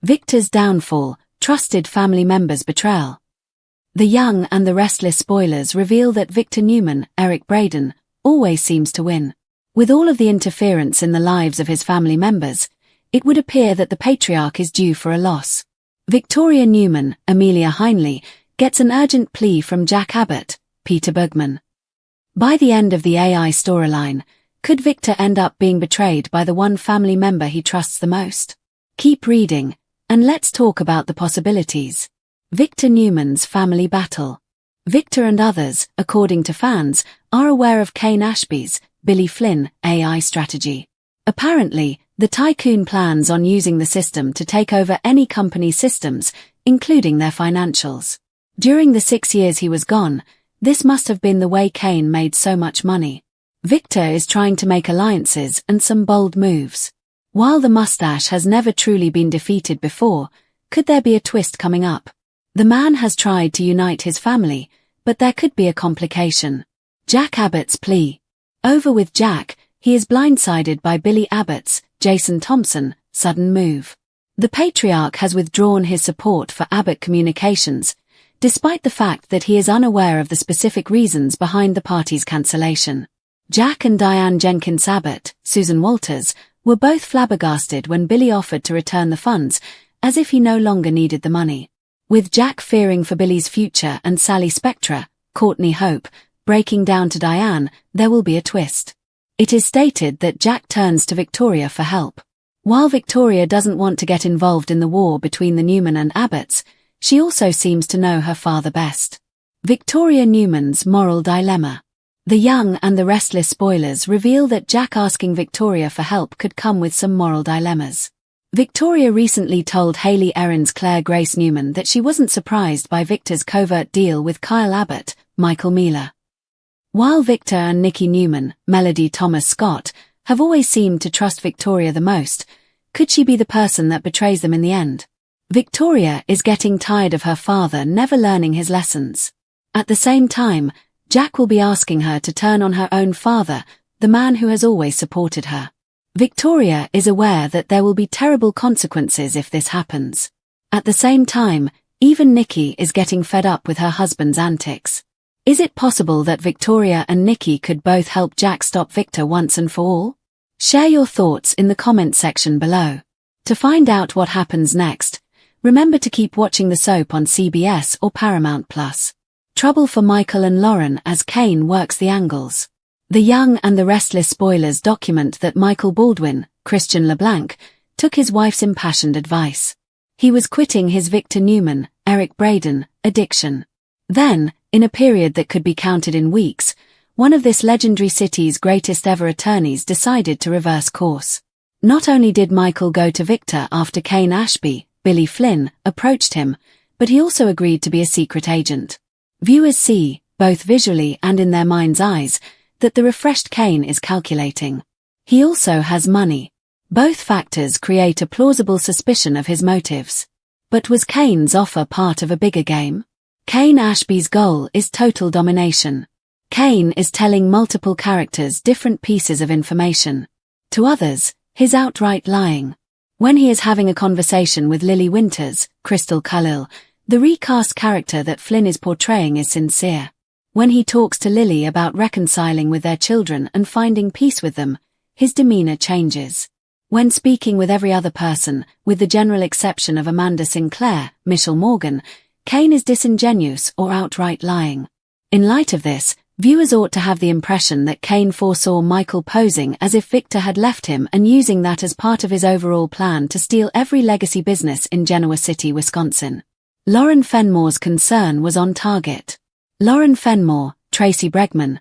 Victor's downfall, trusted family members' betrayal. The Young and the Restless spoilers reveal that Victor Newman, Eric Braeden, always seems to win. With all of the interference in the lives of his family members, it would appear that the Patriarch is due for a loss. Victoria Newman, Amelia Heinley, gets an urgent plea from Jack Abbott, Peter Bergman. By the end of the AI storyline, could Victor end up being betrayed by the one family member he trusts the most? Keep reading, and let's talk about the possibilities. Victor Newman's family battle. Victor and others, according to fans, are aware of Kane Ashby's, Billy Flynn, AI strategy. Apparently, the tycoon plans on using the system to take over any company's systems, including their financials. During the 6 years he was gone, this must have been the way Kane made so much money. Victor is trying to make alliances and some bold moves. While the Mustache has never truly been defeated before, could there be a twist coming up? The man has tried to unite his family, but there could be a complication. Jack Abbott's plea. Over with Jack, he is blindsided by Billy Abbott's, Jason Thompson, sudden move. The Patriarch has withdrawn his support for Abbott Communications, despite the fact that he is unaware of the specific reasons behind the party's cancellation. Jack and Diane Jenkins Abbott, Susan Walters, were both flabbergasted when Billy offered to return the funds, as if he no longer needed the money. With Jack fearing for Billy's future and Sally Spectra, Courtney Hope, breaking down to Diane, there will be a twist. It is stated that Jack turns to Victoria for help. While Victoria doesn't want to get involved in the war between the Newman and Abbotts, she also seems to know her father best. Victoria Newman's moral dilemma. The Young and the Restless spoilers reveal that Jack asking Victoria for help could come with some moral dilemmas. Victoria recently told Haley Erin's Claire Grace Newman that she wasn't surprised by Victor's covert deal with Kyle Abbott, Michael Mealer. While Victor and Nikki Newman, Melody Thomas Scott, have always seemed to trust Victoria the most, could she be the person that betrays them in the end? Victoria is getting tired of her father never learning his lessons. At the same time, Jack will be asking her to turn on her own father, the man who has always supported her. Victoria is aware that there will be terrible consequences if this happens. At the same time, even Nikki is getting fed up with her husband's antics. Is it possible that Victoria and Nikki could both help Jack stop Victor once and for all? Share your thoughts in the comment section below. To find out what happens next, remember to keep watching the soap on CBS or Paramount+. Trouble for Michael and Lauren as Kane works the angles. The Young and the Restless spoilers document that Michael Baldwin, Christian LeBlanc, took his wife's impassioned advice. He was quitting his Victor Newman, Eric Braeden, addiction. Then, in a period that could be counted in weeks, one of this legendary city's greatest ever attorneys decided to reverse course. Not only did Michael go to Victor after Kane Ashby, Billy Flynn, approached him, but he also agreed to be a secret agent. Viewers see, both visually and in their mind's eyes, that the refreshed Kane is calculating. He also has money. Both factors create a plausible suspicion of his motives. But was Kane's offer part of a bigger game? Kane Ashby's goal is total domination. Kane is telling multiple characters different pieces of information. To others, he's outright lying. When he is having a conversation with Lily Winters, Crystal Khalil, the recast character that Flynn is portraying is sincere. When he talks to Lily about reconciling with their children and finding peace with them, his demeanor changes. When speaking with every other person, with the general exception of Amanda Sinclair, Michelle Morgan, Kane is disingenuous or outright lying. In light of this, viewers ought to have the impression that Kane foresaw Michael posing as if Victor had left him and using that as part of his overall plan to steal every legacy business in Genoa City, Wisconsin. Lauren Fenmore's concern was on target. Lauren Fenmore, Tracy Bregman,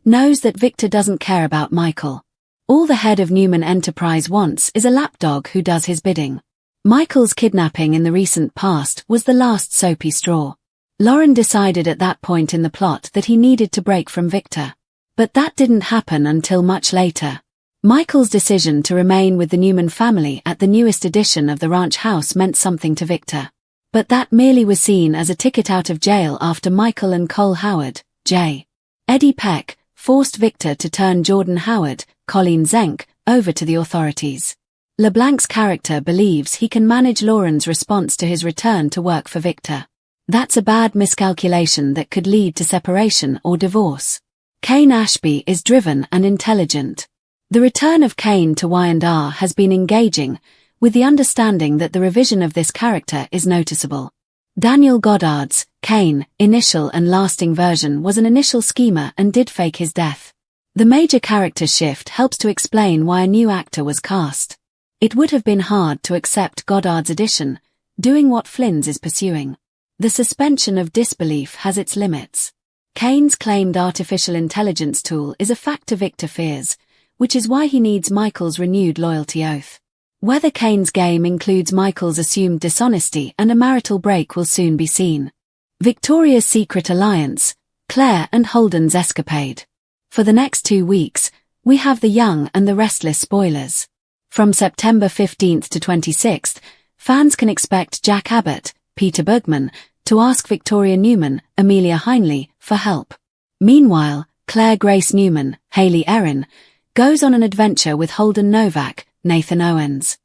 knows that Victor doesn't care about Michael. All the head of Newman Enterprise wants is a lapdog who does his bidding. Michael's kidnapping in the recent past was the last soapy straw. Lauren decided at that point in the plot that he needed to break from Victor. But that didn't happen until much later. Michael's decision to remain with the Newman family at the newest edition of the ranch house meant something to Victor. But that merely was seen as a ticket out of jail after Michael and Cole Howard, J. Eddie Peck, forced Victor to turn Jordan Howard, Colleen Zenk, over to the authorities. LeBlanc's character believes he can manage Lauren's response to his return to work for Victor. That's a bad miscalculation that could lead to separation or divorce. Kane Ashby is driven and intelligent. The return of Kane to Y&R has been engaging, with the understanding that the revision of this character is noticeable. Daniel Goddard's Kane, initial and lasting version was an initial schemer and did fake his death. The major character shift helps to explain why a new actor was cast. It would have been hard to accept Goddard's addition, doing what Flynn's is pursuing. The suspension of disbelief has its limits. Kane's claimed artificial intelligence tool is a factor Victor fears, which is why he needs Michael's renewed loyalty oath. Whether Kane's game includes Michael's assumed dishonesty and a marital break will soon be seen. Victoria's secret alliance, Claire and Holden's escapade. For the next 2 weeks, we have The Young and the Restless spoilers. From September 15th to 26th, fans can expect Jack Abbott, Peter Bergman, to ask Victoria Newman, Amelia Heinley, for help. Meanwhile, Claire Grace Newman, Hayley Erin, goes on an adventure with Holden Novak, Nathan Owens.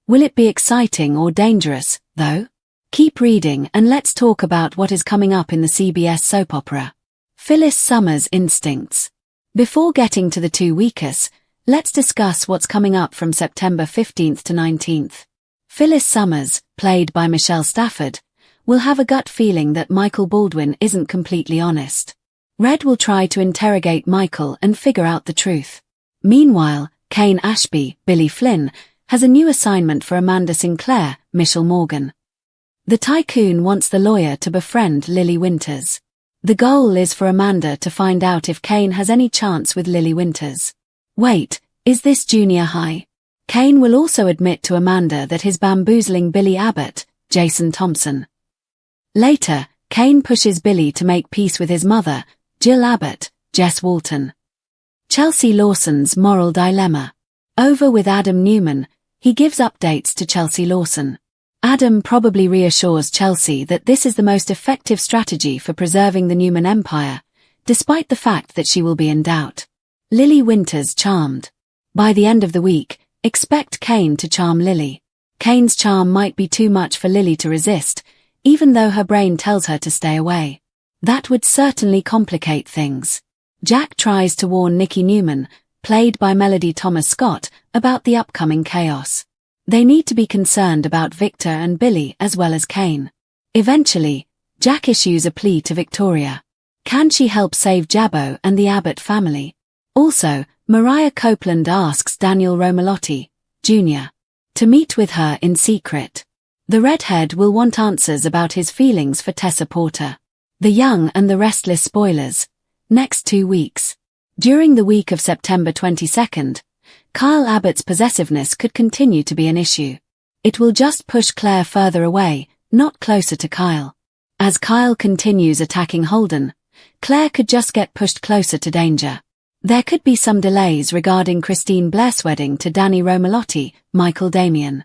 Will it be exciting or dangerous, though? Keep reading and let's talk about what is coming up in the CBS soap opera. Phyllis Summers' Instincts. Before getting to the 2 weekers, let's discuss what's coming up from September 15th to 19th. Phyllis Summers, played by Michelle Stafford, will have a gut feeling that Michael Baldwin isn't completely honest. Red will try to interrogate Michael and figure out the truth. Meanwhile, Kane Ashby, Billy Flynn, has a new assignment for Amanda Sinclair, Michelle Morgan. The tycoon wants the lawyer to befriend Lily Winters. The goal is for Amanda to find out if Kane has any chance with Lily Winters. Wait, is this junior high? Kane will also admit to Amanda that he's bamboozling Billy Abbott, Jason Thompson. Later, Kane pushes Billy to make peace with his mother, Jill Abbott, Jess Walton. Chelsea Lawson's moral dilemma. Over with Adam Newman, he gives updates to Chelsea Lawson. Adam probably reassures Chelsea that this is the most effective strategy for preserving the Newman empire, despite the fact that she will be in doubt. Lily Winters charmed. By the end of the week, expect Kane to charm Lily. Kane's charm might be too much for Lily to resist, even though her brain tells her to stay away. That would certainly complicate things. Jack tries to warn Nikki Newman, played by Melody Thomas Scott, about the upcoming chaos. They need to be concerned about Victor and Billy as well as Kane. Eventually, Jack issues a plea to Victoria. Can she help save Jabbo and the Abbott family? Also, Mariah Copeland asks Daniel Romalotti, Jr., to meet with her in secret. The redhead will want answers about his feelings for Tessa Porter. The Young and the Restless spoilers. Next 2 weeks. During the week of September 22nd, Kyle Abbott's possessiveness could continue to be an issue. It will just push Claire further away, not closer to Kyle. As Kyle continues attacking Holden, Claire could just get pushed closer to danger. There could be some delays regarding Christine Blair's wedding to Danny Romalotti, Michael Damian.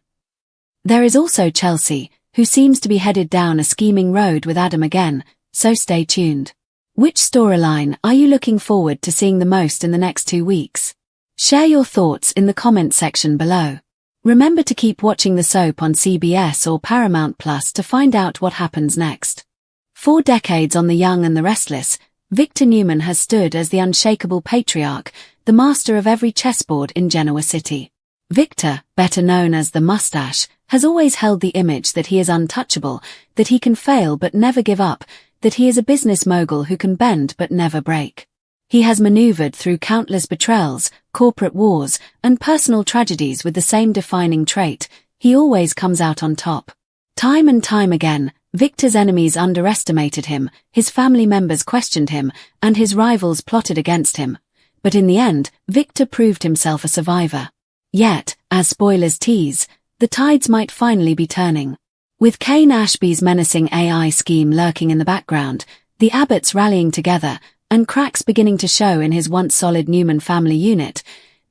There is also Chelsea, who seems to be headed down a scheming road with Adam again, so stay tuned. Which storyline are you looking forward to seeing the most in the next 2 weeks? Share your thoughts in the comment section below. Remember to keep watching the soap on CBS or Paramount Plus to find out what happens next. 4 decades on The Young and the Restless, Victor Newman has stood as the unshakable patriarch, the master of every chessboard in Genoa City. Victor, better known as the Mustache, has always held the image that he is untouchable, that he can fail but never give up, that he is a business mogul who can bend but never break. He has maneuvered through countless betrayals, corporate wars, and personal tragedies with the same defining trait: he always comes out on top. Time and time again, Victor's enemies underestimated him, his family members questioned him, and his rivals plotted against him. But in the end, Victor proved himself a survivor. Yet, as spoilers tease, the tides might finally be turning. With Kane Ashby's menacing AI scheme lurking in the background, the Abbotts rallying together, and cracks beginning to show in his once solid Newman family unit,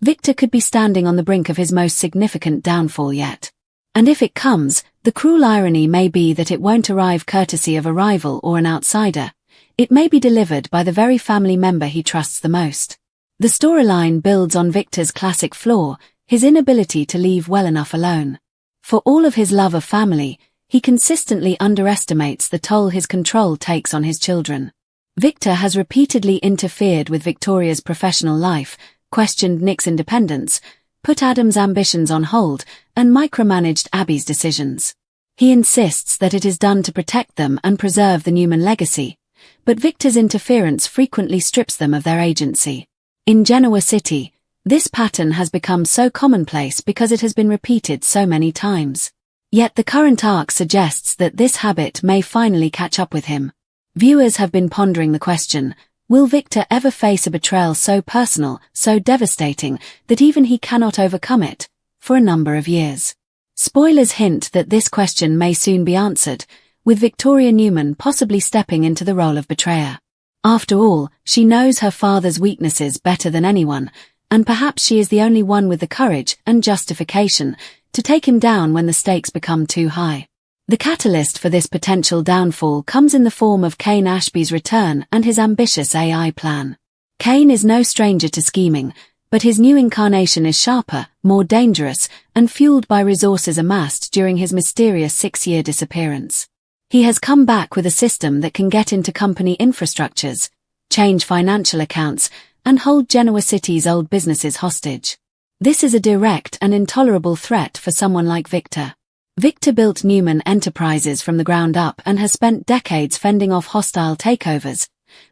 Victor could be standing on the brink of his most significant downfall yet. And if it comes, the cruel irony may be that it won't arrive courtesy of a rival or an outsider. It may be delivered by the very family member he trusts the most. The storyline builds on Victor's classic flaw: his inability to leave well enough alone. For all of his love of family, he consistently underestimates the toll his control takes on his children. Victor has repeatedly interfered with Victoria's professional life, questioned Nick's independence, put Adam's ambitions on hold, and micromanaged Abby's decisions. He insists that it is done to protect them and preserve the Newman legacy, but Victor's interference frequently strips them of their agency. In Genoa City, this pattern has become so commonplace because it has been repeated so many times. Yet the current arc suggests that this habit may finally catch up with him. Viewers have been pondering the question, will Victor ever face a betrayal so personal, so devastating, that even he cannot overcome it, for a number of years? Spoilers hint that this question may soon be answered, with Victoria Newman possibly stepping into the role of betrayer. After all, she knows her father's weaknesses better than anyone, and perhaps she is the only one with the courage and justification to take him down when the stakes become too high. The catalyst for this potential downfall comes in the form of Kane Ashby's return and his ambitious AI plan. Kane is no stranger to scheming, but his new incarnation is sharper, more dangerous, and fueled by resources amassed during his mysterious 6-year disappearance. He has come back with a system that can get into company infrastructures, change financial accounts, and hold Genoa City's old businesses hostage. This is a direct and intolerable threat for someone like Victor. Victor built Newman Enterprises from the ground up and has spent decades fending off hostile takeovers,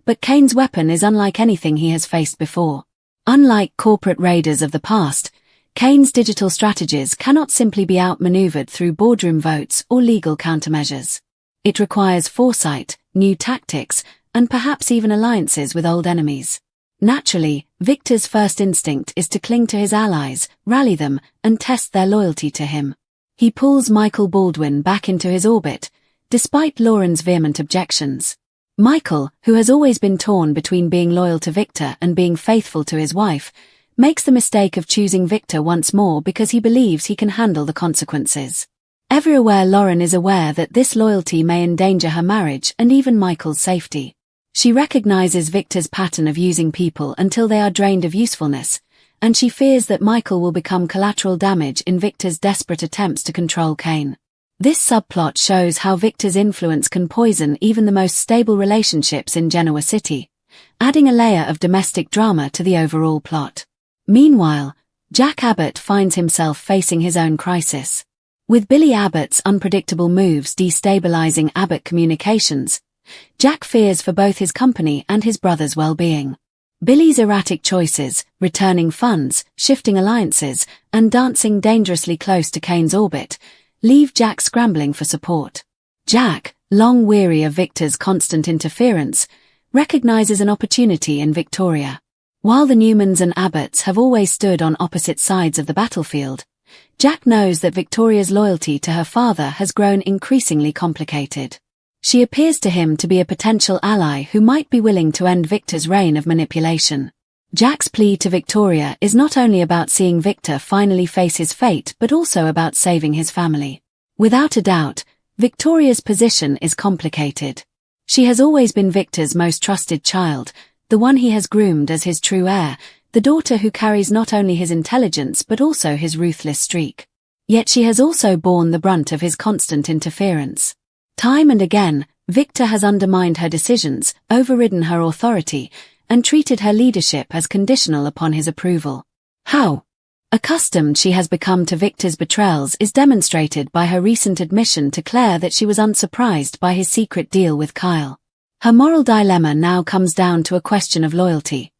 but Kane's weapon is unlike anything he has faced before. Unlike corporate raiders of the past, Kane's digital strategies cannot simply be outmaneuvered through boardroom votes or legal countermeasures. It requires foresight, new tactics, and perhaps even alliances with old enemies. Naturally, Victor's first instinct is to cling to his allies, rally them, and test their loyalty to him. He pulls Michael Baldwin back into his orbit, despite Lauren's vehement objections. Michael, who has always been torn between being loyal to Victor and being faithful to his wife, makes the mistake of choosing Victor once more because he believes he can handle the consequences. Everywhere Lauren is aware that this loyalty may endanger her marriage and even Michael's safety. She recognizes Victor's pattern of using people until they are drained of usefulness, and she fears that Michael will become collateral damage in Victor's desperate attempts to control Kane. This subplot shows how Victor's influence can poison even the most stable relationships in Genoa City, adding a layer of domestic drama to the overall plot. Meanwhile, Jack Abbott finds himself facing his own crisis. With Billy Abbott's unpredictable moves destabilizing Abbott Communications, Jack fears for both his company and his brother's well-being. Billy's erratic choices, returning funds, shifting alliances, and dancing dangerously close to Kane's orbit, leave Jack scrambling for support. Jack, long weary of Victor's constant interference, recognizes an opportunity in Victoria. While the Newmans and Abbotts have always stood on opposite sides of the battlefield, Jack knows that Victoria's loyalty to her father has grown increasingly complicated. She appears to him to be a potential ally who might be willing to end Victor's reign of manipulation. Jack's plea to Victoria is not only about seeing Victor finally face his fate but also about saving his family. Without a doubt, Victoria's position is complicated. She has always been Victor's most trusted child, the one he has groomed as his true heir, the daughter who carries not only his intelligence but also his ruthless streak. Yet she has also borne the brunt of his constant interference. Time and again, Victor has undermined her decisions, overridden her authority, and treated her leadership as conditional upon his approval. How accustomed she has become to Victor's betrayals is demonstrated by her recent admission to Claire that she was unsurprised by his secret deal with Kyle. Her moral dilemma now comes down to a question of loyalty.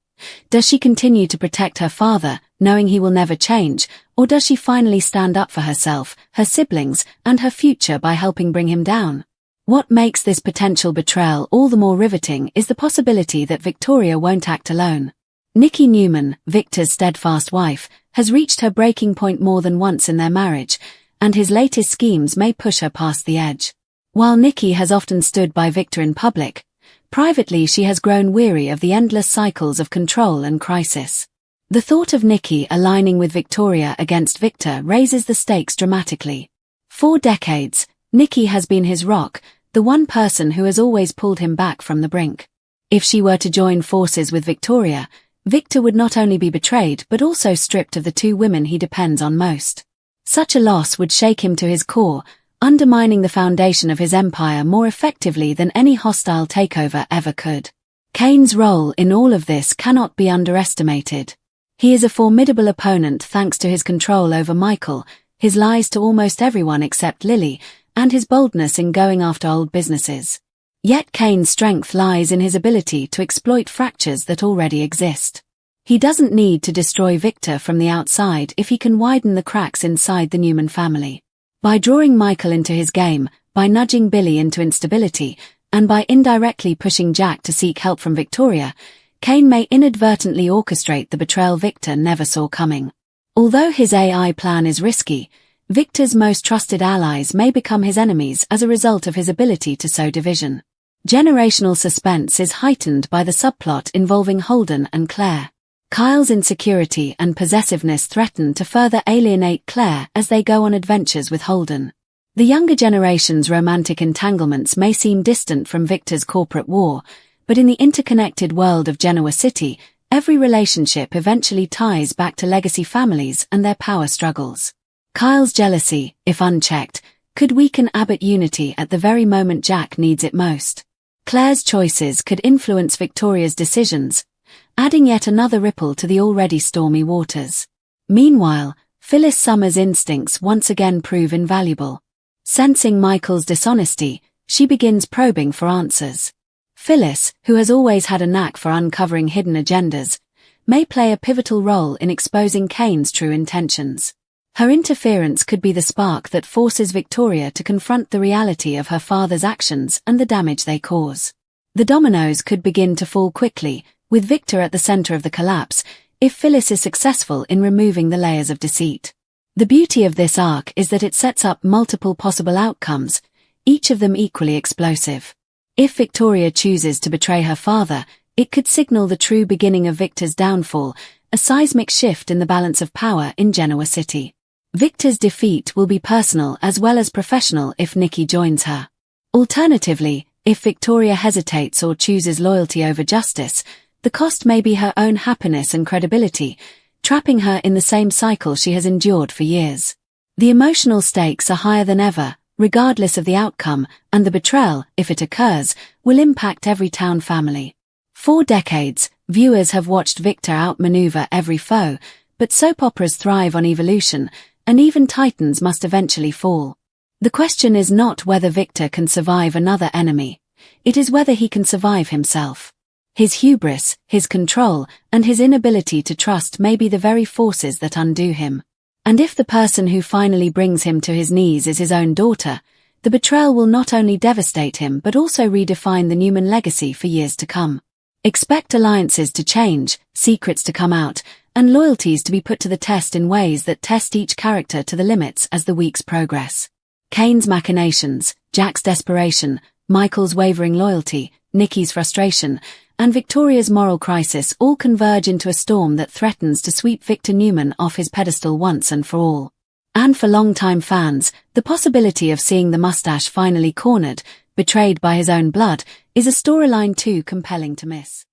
Does she continue to protect her father, knowing he will never change, or does she finally stand up for herself, her siblings, and her future by helping bring him down? What makes this potential betrayal all the more riveting is the possibility that Victoria won't act alone. Nikki Newman, Victor's steadfast wife, has reached her breaking point more than once in their marriage, and his latest schemes may push her past the edge. While Nikki has often stood by Victor in public, privately she has grown weary of the endless cycles of control and crisis. The thought of Nikki aligning with Victoria against Victor raises the stakes dramatically. For decades, Nikki has been his rock, the one person who has always pulled him back from the brink. If she were to join forces with Victoria, Victor would not only be betrayed but also stripped of the two women he depends on most. Such a loss would shake him to his core, undermining the foundation of his empire more effectively than any hostile takeover ever could. Kane's role in all of this cannot be underestimated. He is a formidable opponent thanks to his control over Michael, his lies to almost everyone except Lily, and his boldness in going after old businesses. Yet Kane's strength lies in his ability to exploit fractures that already exist. He doesn't need to destroy Victor from the outside if he can widen the cracks inside the Newman family. By drawing Michael into his game, by nudging Billy into instability, and by indirectly pushing Jack to seek help from Victoria, Kane may inadvertently orchestrate the betrayal Victor never saw coming. Although his AI plan is risky, Victor's most trusted allies may become his enemies as a result of his ability to sow division. Generational suspense is heightened by the subplot involving Holden and Claire. Kyle's insecurity and possessiveness threaten to further alienate Claire as they go on adventures with Holden. The younger generation's romantic entanglements may seem distant from Victor's corporate war, but in the interconnected world of Genoa City, every relationship eventually ties back to legacy families and their power struggles. Kyle's jealousy, if unchecked, could weaken Abbott unity at the very moment Jack needs it most. Claire's choices could influence Victoria's decisions, adding yet another ripple to the already stormy waters. Meanwhile, Phyllis Summer's instincts once again prove invaluable. Sensing Michael's dishonesty, she begins probing for answers. Phyllis, who has always had a knack for uncovering hidden agendas, may play a pivotal role in exposing Kane's true intentions. Her interference could be the spark that forces Victoria to confront the reality of her father's actions and the damage they cause. The dominoes could begin to fall quickly, with Victor at the center of the collapse, if Phyllis is successful in removing the layers of deceit. The beauty of this arc is that it sets up multiple possible outcomes, each of them equally explosive. If Victoria chooses to betray her father, it could signal the true beginning of Victor's downfall, a seismic shift in the balance of power in Genoa City. Victor's defeat will be personal as well as professional if Nikki joins her. Alternatively, if Victoria hesitates or chooses loyalty over justice, the cost may be her own happiness and credibility, trapping her in the same cycle she has endured for years. The emotional stakes are higher than ever, regardless of the outcome, and the betrayal, if it occurs, will impact every town family. For decades, viewers have watched Victor outmaneuver every foe, but soap operas thrive on evolution, and even titans must eventually fall. The question is not whether Victor can survive another enemy. It is whether he can survive himself. His hubris, his control, and his inability to trust may be the very forces that undo him. And if the person who finally brings him to his knees is his own daughter, the betrayal will not only devastate him but also redefine the Newman legacy for years to come. Expect alliances to change, secrets to come out, and loyalties to be put to the test in ways that test each character to the limits as the weeks progress. Kane's machinations, Jack's desperation, Michael's wavering loyalty, Nikki's frustration, and Victoria's moral crisis all converge into a storm that threatens to sweep Victor Newman off his pedestal once and for all. And for longtime fans, the possibility of seeing the Mustache finally cornered, betrayed by his own blood, is a storyline too compelling to miss.